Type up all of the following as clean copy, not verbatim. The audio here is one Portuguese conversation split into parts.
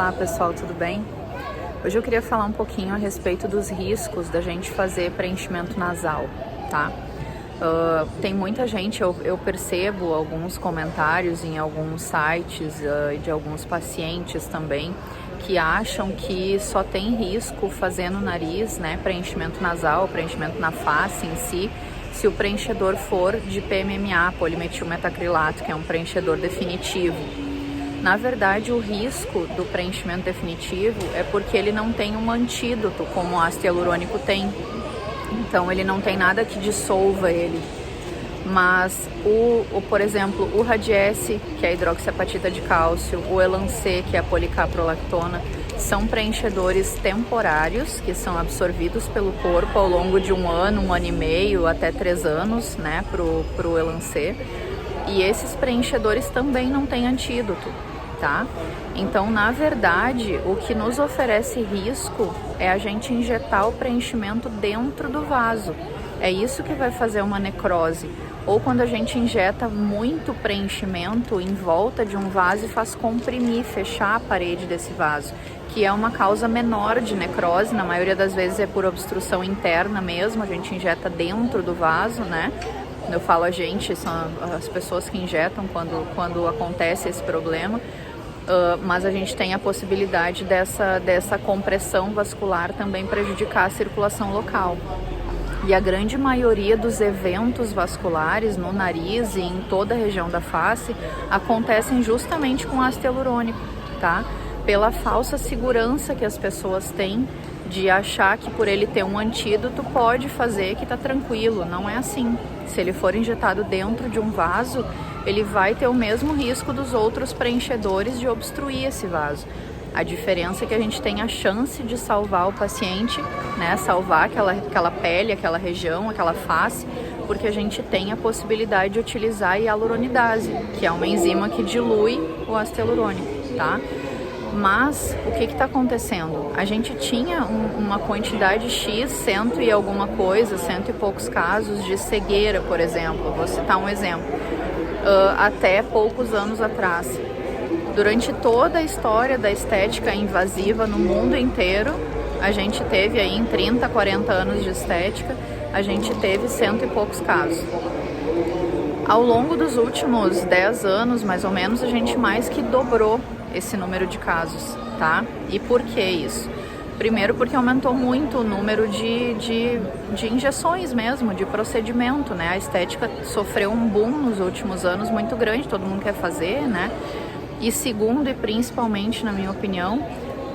Olá pessoal, tudo bem? Hoje eu queria falar um pouquinho a respeito dos riscos da gente fazer preenchimento nasal, tá? Tem muita gente, eu percebo alguns comentários em alguns sites de alguns pacientes também que acham que só tem risco fazer no nariz, né, preenchimento nasal, preenchimento na face em si, se o preenchedor for de PMMA, polimetilmetacrilato, que é um preenchedor definitivo. Na verdade, o risco do preenchimento definitivo é porque ele não tem um antídoto como o ácido hialurônico tem. Então, ele não tem nada que dissolva ele. Mas, por exemplo, o Radiesse, que é a hidroxiapatita de cálcio, o Elancê, que é a policaprolactona, são preenchedores temporários que são absorvidos pelo corpo ao longo de um ano e meio, até 3 anos, né, pro Elancê. E esses preenchedores também não têm antídoto, tá? Então, na verdade, o que nos oferece risco é a gente injetar o preenchimento dentro do vaso. É isso que vai fazer uma necrose. Ou quando a gente injeta muito preenchimento em volta de um vaso e faz comprimir, fechar a parede desse vaso, que é uma causa menor de necrose, na maioria das vezes é por obstrução interna mesmo, a gente injeta dentro do vaso, né? Eu falo a gente, são as pessoas que injetam quando acontece esse problema, mas a gente tem a possibilidade dessa compressão vascular também prejudicar a circulação local. E a grande maioria dos eventos vasculares no nariz e em toda a região da face acontecem justamente com ácido hialurônico, tá? Pela falsa segurança que as pessoas têm de achar que por ele ter um antídoto pode fazer que tá tranquilo. Não é assim. Se ele for injetado dentro de um vaso, ele vai ter o mesmo risco dos outros preenchedores de obstruir esse vaso. A diferença é que a gente tem a chance de salvar o paciente, né? Salvar aquela pele, aquela região, aquela face, porque a gente tem a possibilidade de utilizar a hialuronidase, que é uma enzima que dilui o ácido hialurônico, tá? Mas o que está acontecendo? A gente tinha uma quantidade X, cento e alguma coisa, cento e poucos casos de cegueira, por exemplo. Vou citar um exemplo. Até poucos anos atrás. Durante toda a história da estética invasiva no mundo inteiro, a gente teve aí em 30, 40 anos de estética, a gente teve cento e poucos casos. Ao longo dos últimos 10 anos, mais ou menos, a gente mais que dobrou esse número de casos, tá? E por que isso? Primeiro porque aumentou muito o número de injeções mesmo, de procedimento, né? A estética sofreu um boom nos últimos anos muito grande, todo mundo quer fazer, né? E segundo e principalmente, na minha opinião,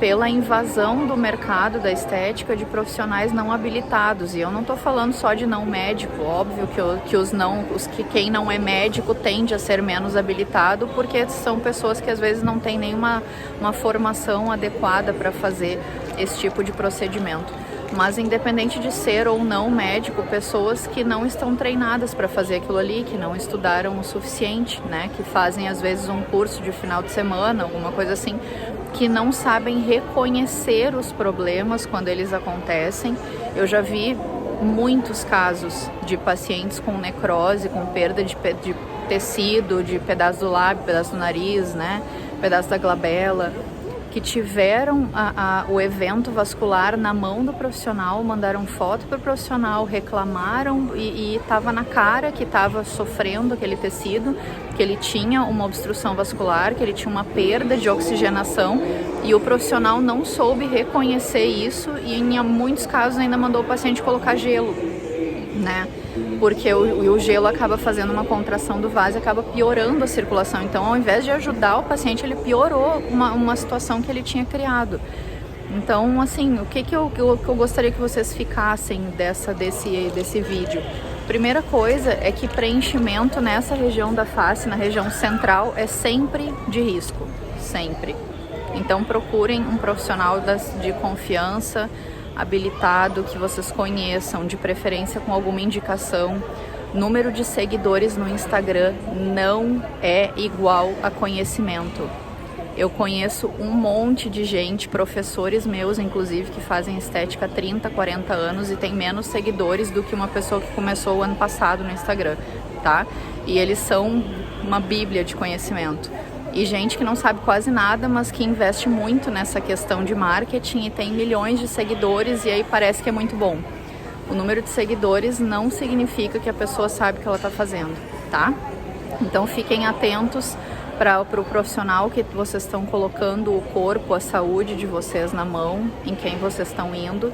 pela invasão do mercado da estética de profissionais não habilitados. E eu não estou falando só de não médico, óbvio que quem não é médico tende a ser menos habilitado, porque são pessoas que às vezes não têm nenhuma formação adequada para fazer esse tipo de procedimento. Mas independente de ser ou não médico, pessoas que não estão treinadas para fazer aquilo ali, que não estudaram o suficiente, né? Que fazem às vezes um curso de final de semana, alguma coisa assim, que não sabem reconhecer os problemas quando eles acontecem. Eu já vi muitos casos de pacientes com necrose, com perda de tecido, de pedaço do lábio, pedaço do nariz, né? Pedaço da glabela, que tiveram o evento vascular na mão do profissional, mandaram foto para o profissional, reclamaram e estava na cara que estava sofrendo aquele tecido, que ele tinha uma obstrução vascular, que ele tinha uma perda de oxigenação e o profissional não soube reconhecer isso e em muitos casos ainda mandou o paciente colocar gelo, né? Porque o gelo acaba fazendo uma contração do vaso e acaba piorando a circulação. Então, ao invés de ajudar o paciente, ele piorou uma situação que ele tinha criado. Então, assim, o que eu gostaria que vocês ficassem desse vídeo? Primeira coisa é que preenchimento nessa região da face, na região central, é sempre de risco, sempre. Então, procurem um profissional de confiança, habilitado, que vocês conheçam, de preferência com alguma indicação. Número de seguidores no Instagram não é igual a conhecimento. Eu conheço um monte de gente, professores meus inclusive, que fazem estética há 30, 40 anos e tem menos seguidores do que uma pessoa que começou o ano passado no Instagram, tá? E eles são uma bíblia de conhecimento. E gente que não sabe quase nada, mas que investe muito nessa questão de marketing e tem milhões de seguidores e aí parece que é muito bom. O número de seguidores não significa que a pessoa sabe o que ela está fazendo, tá? Então fiquem atentos para o profissional que vocês estão colocando o corpo, a saúde de vocês na mão, em quem vocês estão indo.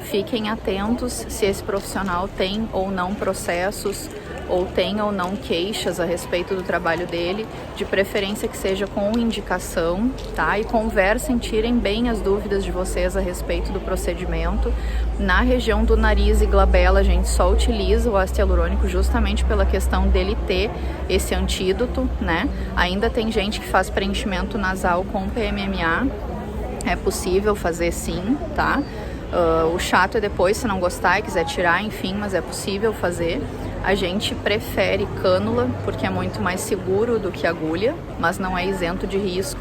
Fiquem atentos se esse profissional tem ou não processos, ou tem ou não queixas a respeito do trabalho dele, de preferência que seja com indicação, tá? E conversem, tirem bem as dúvidas de vocês a respeito do procedimento. Na região do nariz e glabela, a gente só utiliza o ácido hialurônico justamente pela questão dele ter esse antídoto, né? Ainda tem gente que faz preenchimento nasal com PMMA, é possível fazer sim, tá? O chato é depois, se não gostar e quiser tirar, enfim, mas é possível fazer. A gente prefere cânula porque é muito mais seguro do que agulha, mas não é isento de risco.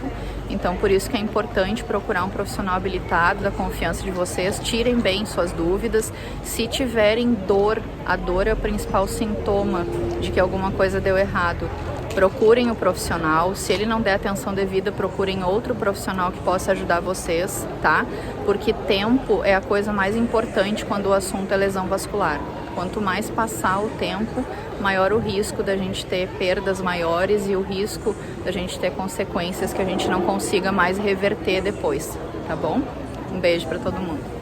Então, por isso que é importante procurar um profissional habilitado, da confiança de vocês. Tirem bem suas dúvidas. Se tiverem dor, a dor é o principal sintoma de que alguma coisa deu errado. Procurem o profissional. Se ele não der atenção devida, procurem outro profissional que possa ajudar vocês, tá? Porque tempo é a coisa mais importante quando o assunto é lesão vascular. Quanto mais passar o tempo, maior o risco da gente ter perdas maiores e o risco da gente ter consequências que a gente não consiga mais reverter depois, tá bom? Um beijo para todo mundo.